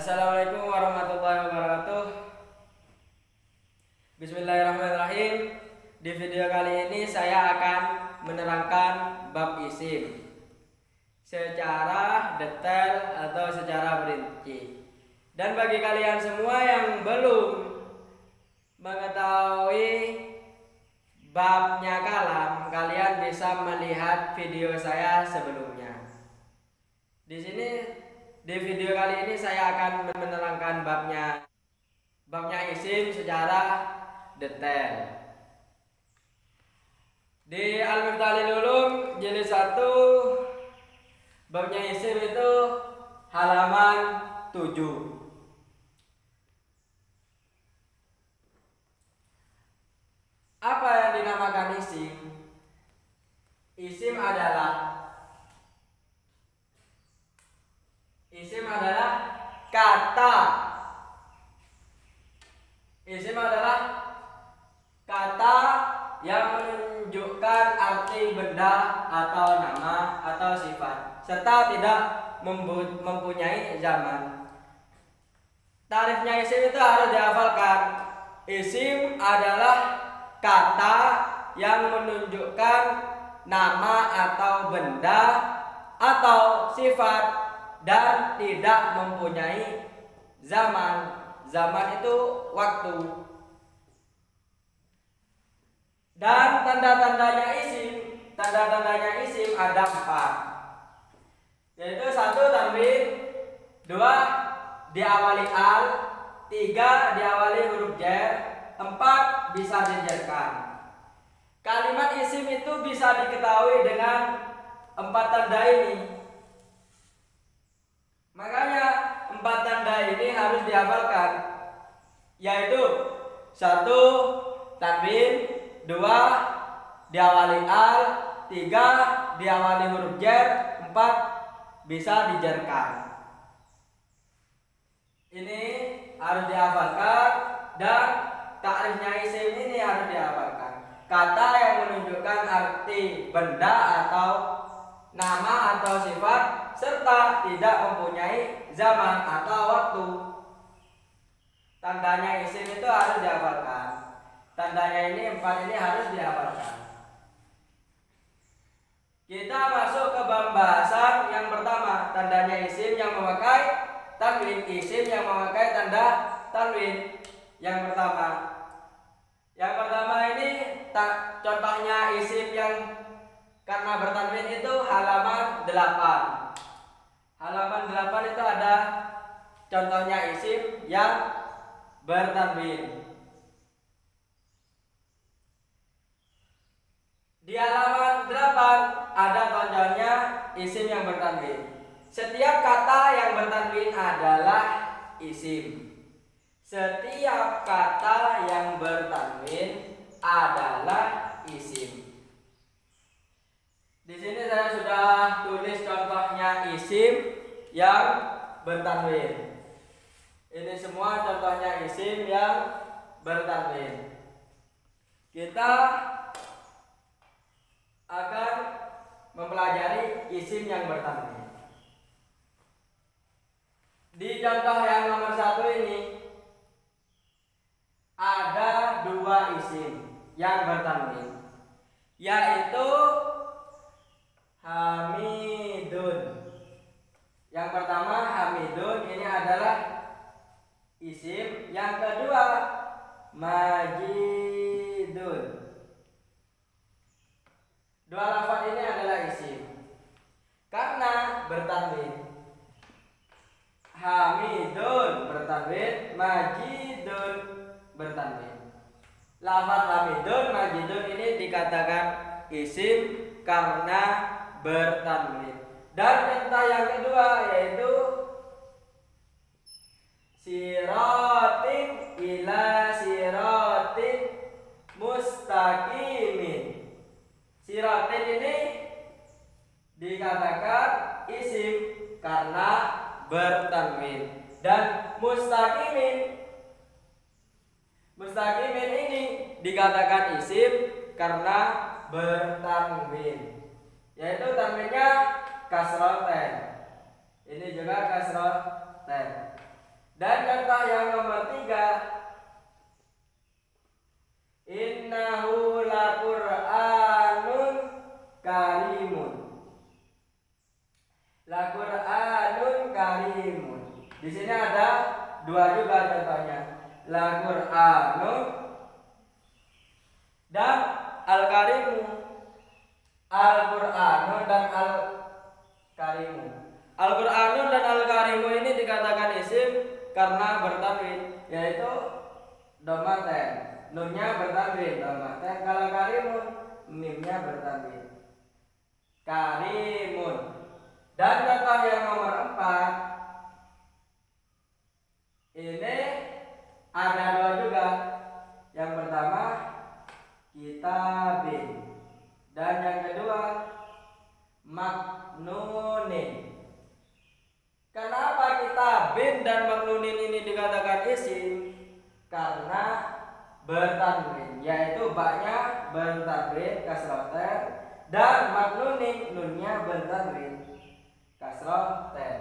Assalamualaikum warahmatullahi wabarakatuh. Bismillahirrahmanirrahim. Di video kali ini saya akan menerangkan bab isim secara detail atau secara perinci. Dan bagi kalian semua yang belum mengetahui babnya kalam, kalian bisa melihat video saya sebelumnya. Di video kali ini saya akan menerangkan babnya isim secara detail. Di Al-Miftalil Ulum jilid 1 babnya isim itu halaman 7. Apa yang dinamakan isim? Isim adalah kata. Isim adalah kata yang menunjukkan arti benda atau nama atau sifat serta tidak mempunyai zaman. Tarifnya isim itu harus dihafalkan. Isim adalah kata yang menunjukkan nama atau benda atau sifat dan tidak mempunyai zaman. Zaman itu waktu. Dan tanda-tandanya isim ada 4, yaitu 1 tanwin, 2 diawali al, 3 diawali huruf jar, 4 bisa dijarkan. Kalimat isim itu bisa diketahui dengan 4 tanda ini. Makanya 4 tanda ini harus dihafalkan, yaitu 1 tanwin, 2 diawali al, 3 diawali huruf jar, 4 bisa dijarkan. Ini harus dihafalkan dan takrifnya isim ini harus dihafalkan. Kata yang menunjukkan arti benda atau nama atau sifat serta tidak mempunyai zaman atau waktu. Tandanya isim itu harus dihafalkan. Tandanya ini 4 ini harus dihafalkan. Kita masuk ke pembahasan yang pertama, tandanya isim yang memakai tanwin. Isim yang memakai tanda tanwin. Yang pertama ini contohnya isim yang karena bertanwin itu halaman 8. Halaman 8 itu ada contohnya isim yang bertanwin. Di halaman 8 ada contohnya isim yang bertanwin. Setiap kata yang bertanwin adalah isim. Setiap kata yang bertanwin adalah isim. Di sini saya sudah tulis contohnya isim yang bertanwin. Ini semua contohnya isim yang bertanwin. Kita akan mempelajari isim yang bertanwin. Di contoh yang nomor 1 ini ada 2 isim yang bertanwin, yaitu Hamidun. Yang pertama Hamidun ini adalah isim. Yang kedua Majidun. Dua lafaz ini adalah isim karena bertanwin. Hamidun bertanwin, Majidun bertanwin. Lafaz Hamidun, Majidun ini dikatakan isim karena bertanwin. Dan contoh yang kedua yaitu siratin ila siratin mustaqimin. Siratin ini dikatakan isim karena bertanwin. Dan mustaqimin ini dikatakan isim karena bertanwin, yaitu tanwinnya kasroten. Ini juga kasroten. Dan contoh yang nomor 3, innahu laqur'anun karimun. Laqur'anun karimun. Di sini ada 2 juga contohnya. Laqur'anun dan al-karimu. Al-Qur'anun dan al-karimu. Al-Qur'anun dan al-karimu ini dikatakan isim karena bertanwin, yaitu domaten. Nunnya bertanwin, domaten. Kalau karimun, mimnya bertanwin. Karimun. Dan contoh yang nomor 4, ini ada 2 juga. Yang pertama kitabin, dan yang kedua maknunin. Kenapa kitabin dan maknunin ini dikatakan isim? Karena bertanwin, yaitu baknya bertanwin kasroten dan maknunin nunnya bertanwin kasroten.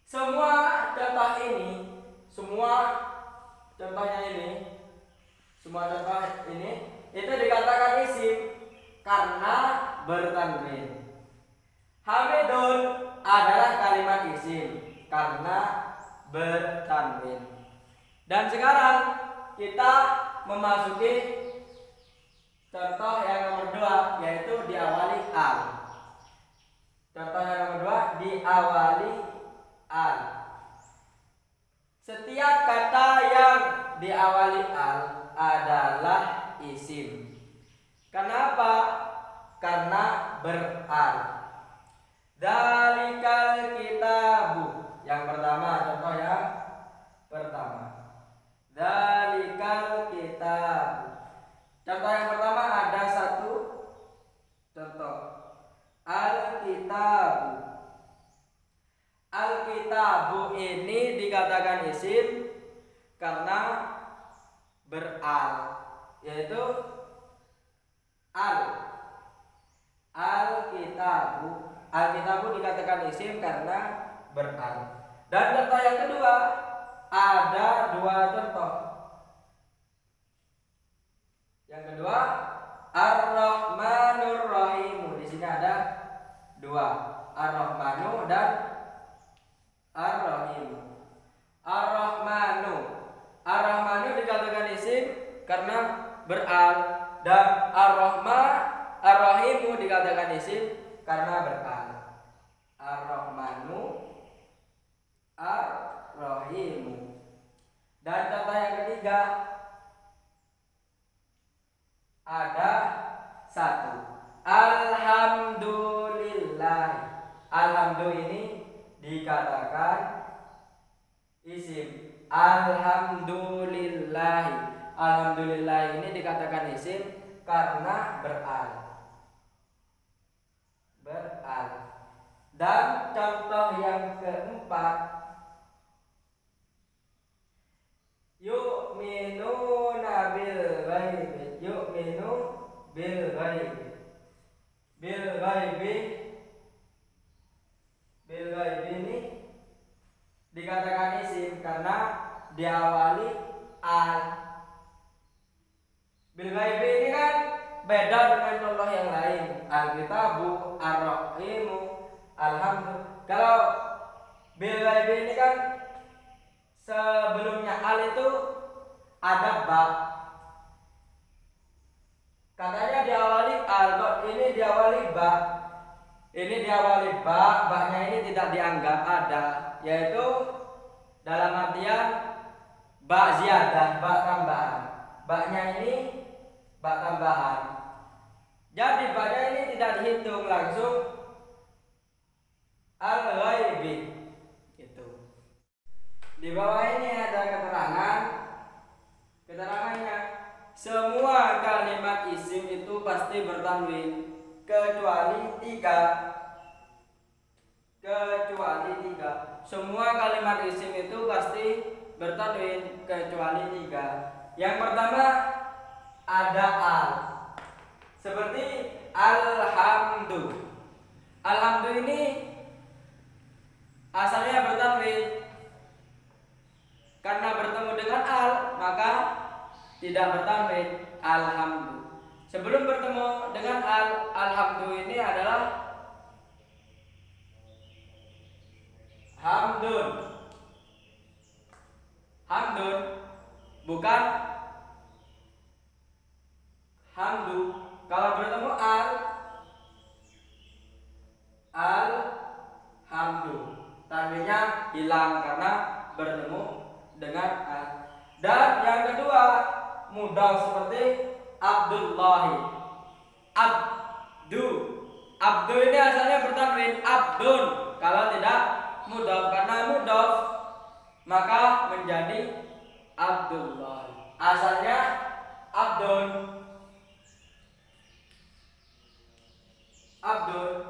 Semua contoh ini, semua contoh ini itu dikatakan isim karena bertanwin. Hamidun adalah kalimat isim karena bertanwin. Dan sekarang kita memasuki contoh yang nomor 2, yaitu diawali al. Contoh yang nomor 2, diawali al. Setiap kata yang diawali al adalah isim. Kenapa? Karena beral. Dzalikal kitabu. Yang pertama, contoh yang pertama. Dzalikal kitabu. Contoh yang pertama ada 1 contoh. Al-kitabu. Al-kitabu ini dikatakan isim karena beral, yaitu al-kitabu. Al-kitabu dikatakan isim karena beral. Dan contoh yang kedua ada 2 contoh. Yang kedua ar-rahmanur rahim. Di sini ada 2, ar-rahmanu dan ar-rahim. Ar-rahmanu. Ar-rahmanu dikatakan isim karena beral, dan ar-rahimu dikatakan isim karena beral. Ar-rahmanu, ar-rahimu. Dan contoh yang ketiga ada 1, alhamdulillah. Alhamdulillah ini dikatakan isim. Alhamdulillah. Alhamdulillah ini dikatakan isim karena beral. Dan contoh yang keempat, yu'minuna bil ghaibi. Yu'minu bil ghaibi. Bil ghaibi. Bil ghaibi ini dikatakan isim karena diawali al. Bil ghaibi ini kan beda dengan contoh yang lain. Al-kitabu, ar-rahimu, alhamdulillah. Kalau bil ghaibi ini kan sebelumnya al itu ada ba. Katanya diawali al, ini diawali ba. Ini diawali ba, baknya ini tidak dianggap ada, yaitu dalam artian ba ziyadah, ba tambahan. Baknya ini ba tambahan. Jadi baknya ini tidak dihitung, langsung al-ghaibi. Gitu. Di bawah ini ada keterangan. Keterangannya, semua kalimat isim itu pasti bertanwin kecuali 3. Semua kalimat isim itu pasti bertanwin kecuali 3. Yang pertama ada al, seperti alhamdu. Alhamdu ini asalnya bertanwin, tidak bertamrin alhamdu. Sebelum bertemu dengan alhamdu ini adalah hamdun. Hamdun bukan hamdu. Kalau bertemu alhamdu, tanwinnya hilang karena bertemu dengan al. Dan yang kedua, mudhaf seperti Abdullahi. Abdu. Abdu ini asalnya bertamrin abdun. Kalau tidak mudhaf, karena mudhaf maka menjadi Abdullah. Asalnya abdun. Abdul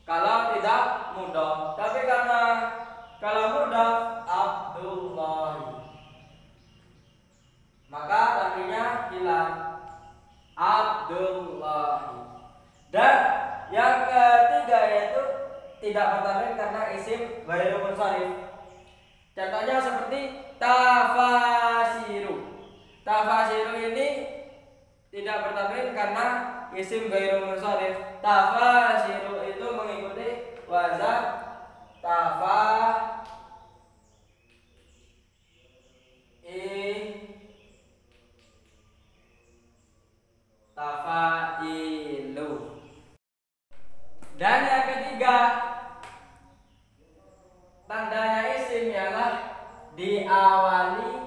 kalau tidak mudhaf, tapi karena kalau mudhaf Abdullah maka tanwinnya hilang, Abdullah. Dan yang ketiga yaitu tidak bertamrin karena isim ghairu munsharif. Contohnya seperti tafasiru. Tafasiru ini tidak bertamrin karena isim ghairu munsharif. Tafasiru itu mengikuti wazan tafailu. Dan yang ketiga, tandanya isim ialah diawali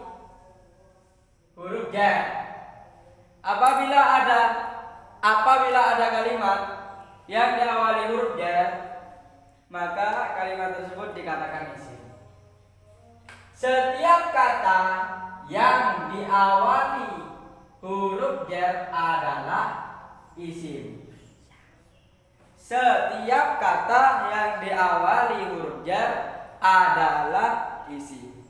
huruf jar. Apabila ada kalimat yang diawali huruf jar, maka kalimat tersebut dikatakan isim. Setiap kata yang diawali huruf jar adalah isim. Setiap kata yang diawali huruf jar adalah isim.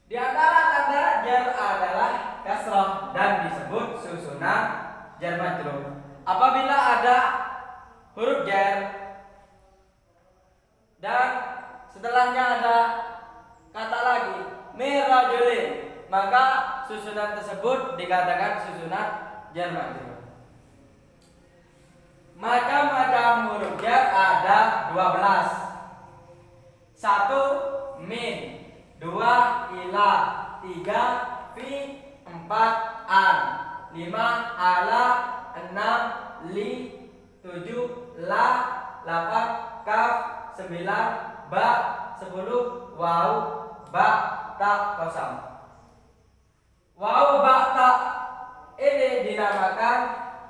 Di antara tanda jar adalah kasrah dan disebut susunan jar majrur. Apabila ada huruf jar dan setelahnya ada kata lagi mirajulin, maka susunan tersebut dikatakan susunan jar majrur. Macam-macam huruf jar ada 12. 1 min, 2 ila, 3 fi, 4 an, 5 ala, 6 li, 7 la, 8 kaf, 9 ba, 10 waw, ba, ta, kosam. Waw, ba, ta ini dinamakan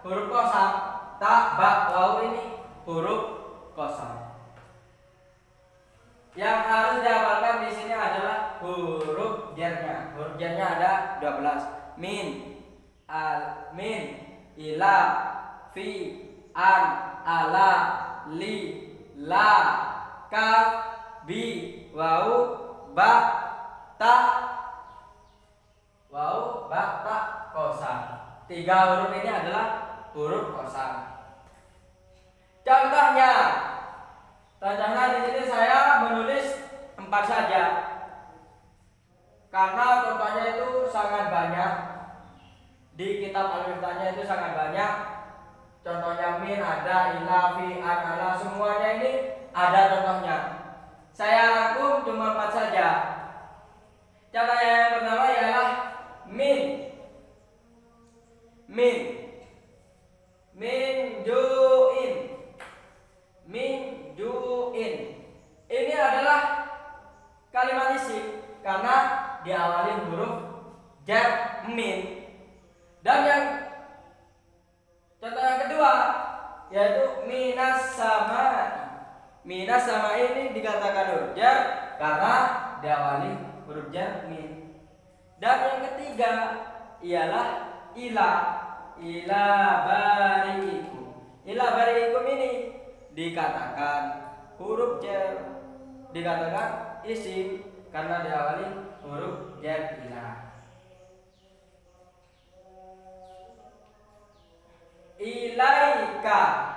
huruf kosam. Ta, ba, waw ini huruf kosam. Yang harus dihafalkan di sini adalah huruf jarnya. Huruf jarnya ada 12. Min, al, min, ila, fi, an, ala, li, la, kaf, bi, waw, ba, ta, kosam. 3 huruf ini adalah huruf kosam. Contohnya di sini saya menulis 4 saja, karena contohnya itu sangat banyak. Di kitab Al-Miftahnya itu sangat banyak. Contohnya min ada, ila, fi, an, ala, semuanya ini ada contohnya. Saya rangkum cuma 4 saja. Contohnya yang pertama ialah min. Minjuin. Ini adalah kalimat isim karena diawali huruf jar min. Dan yang contoh yang kedua yaitu minas samai. Minas samai ini dikatakan huruf jar karena diawali huruf jar min. Dan yang ketiga ialah ila bari'ikum. Ila bari'ikum ini dikatakan huruf jar, dikatakan isim karena diawali huruf jar ila.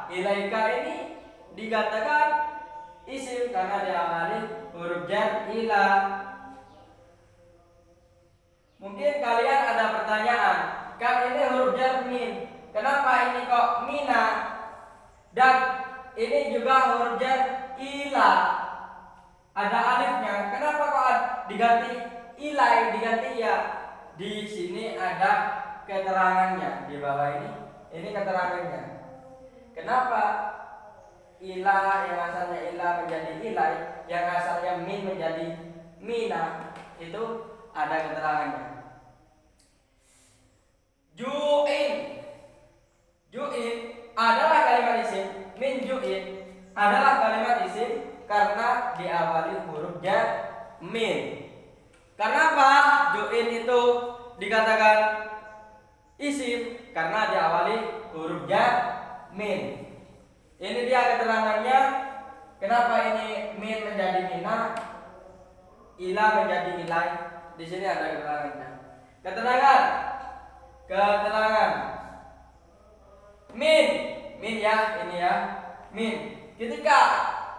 Ilaika ini dikatakan isim karena diawali huruf jar ila. Mungkin kalian ada pertanyaan, kan ini huruf jar min. Kenapa ini kok mina? Dan ini juga huruf jar ila. Ada alifnya. Kenapa kok diganti ilai, diganti ya? Di sini ada keterangannya di bawah ini. Ini keterangannya. Kenapa ilah yang asalnya ilah menjadi ilai, yang asalnya min menjadi mina? Itu ada keterangannya. Ju'in adalah kalimat isim. Min ju'in adalah kalimat isim karena diawali huruf jar min. Kenapa ju'in itu dikatakan isim? Karena diawali huruf jar min. Ini dia keterangannya. Kenapa ini min menjadi mina, ila menjadi ilai? Di sini ada keterangannya. Keterangan. Min ya, ini ya. Min. Ketika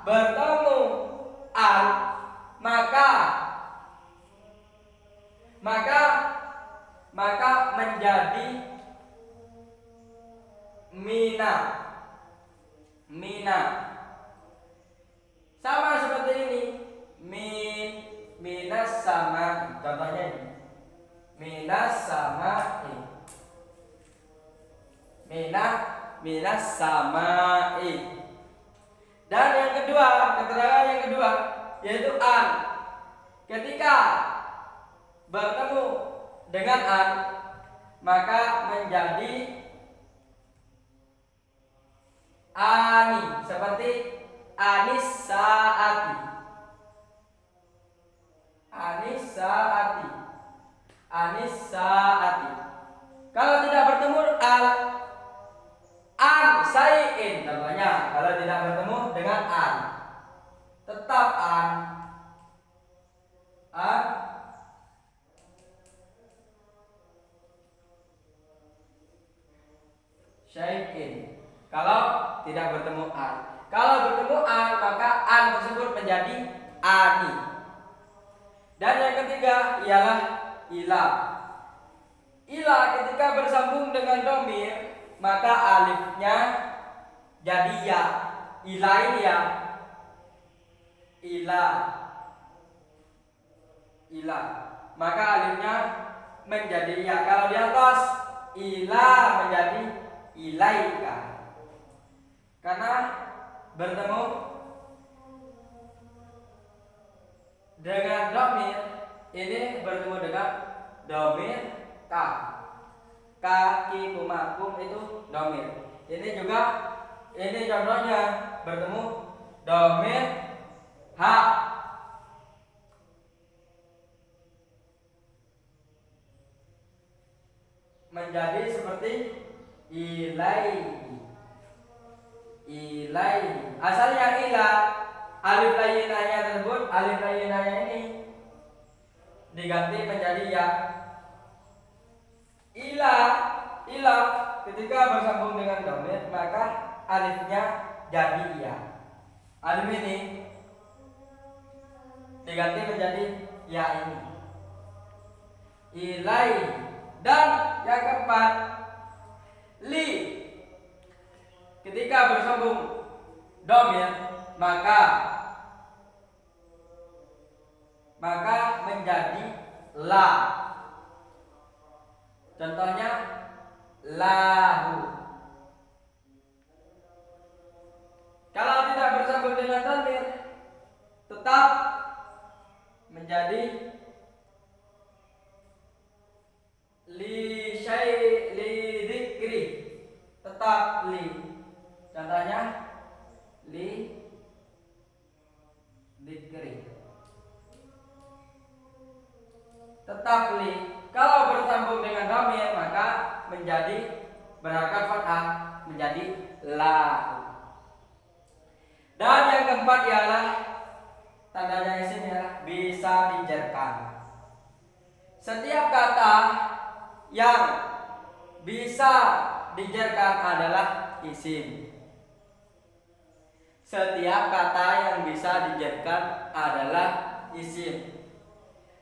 bertemu al, maka menjadi mina. Sama seperti ini. Minas sama. Contohnya ini. Minas sama'i. Dan yang kedua, keterangan yang kedua yaitu an. Ketika bertemu dengan an, maka menjadi ani, seperti anis saati. Kalau tidak bertemu al, an sayin. Contohnya, kalau tidak bertemu dengan an, tetap an syai'in. Kalau tidak bertemu an. Kalau bertemu an, maka an tersebut menjadi ani. Dan yang ketiga ialah ila. Ila ketika bersambung dengan domir, maka alifnya jadi ya. Ila ini ya. Ila. Maka alifnya menjadi ya. Kalau di atas ila menjadi ilaika. Karena bertemu dengan domir, ini bertemu dengan domir ka. Kaki kumakum itu domir. Ini juga, ini contohnya bertemu domir ha. Menjadi seperti ilaihi. Asalnya ila, alif layinanya tersebut, alif layinanya ini diganti menjadi ya. Ila ketika bersambung dengan domir, maka alifnya jadi ya. Alif ini diganti menjadi ya ini. Ilai. Dan yang keempat, li. Ketika bersambung domir, maka menjadi la. Contohnya lahu. Kalau tidak bersambung dengan domir, tetap menjadi li dzikri. Tetap li. Contohnya li dzikri. Tetap li. Kalau bersambung dengan dhamir maka menjadi berharakat fathah, menjadi la. Dan yang keempat ialah tandanya isim ya, bisa dijarkan. Setiap kata yang bisa dijarkan adalah isim. Setiap kata yang bisa dijarkan adalah isim.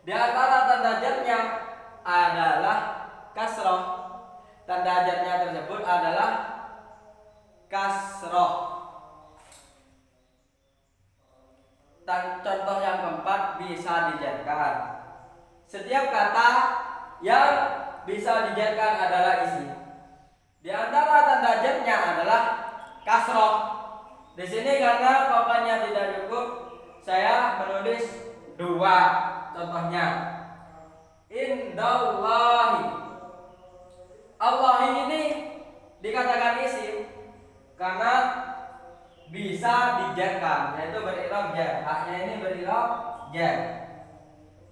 Di antara tanda jarnya adalah kasroh. Tanda jarnya tersebut adalah kasroh. Dan contoh yang keempat, bisa dijarkan. Setiap kata yang bisa dijarkan adalah isi. Di antara tanda jarnya adalah kasroh. Di sini karena papannya tidak cukup, saya menulis dua contohnya. Indallahi. Allah ini dikatakan isim karena bisa dijarkan, yaitu berirab jar. Haknya ini berirab jar.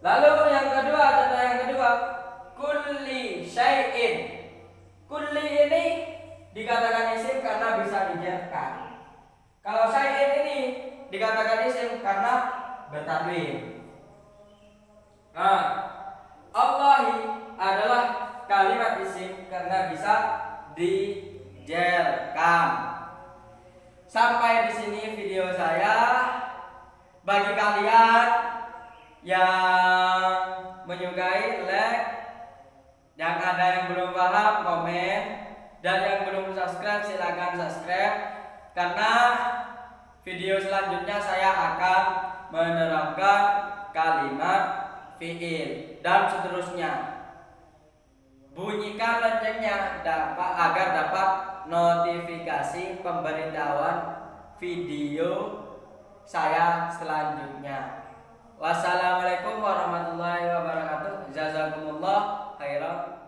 Lalu yang kedua, contoh yang kedua, kulli syai'in. Kulli ini dikatakan isim karena bisa dijarkan. Kalau syai'in ini dikatakan isim karena bertanwin. Nah, Allahi adalah kalimat isim karena bisa dijarkan. Sampai di sini video saya. Bagi kalian yang menyukai, like, yang ada yang belum paham komen, dan yang belum subscribe silakan subscribe, karena video selanjutnya saya akan menerapkan kalimat fi'il dan seterusnya. Bunyikan loncengnya agar dapat notifikasi pemberitahuan video saya selanjutnya. Wassalamualaikum warahmatullahi wabarakatuh. Jazakumullah khairan.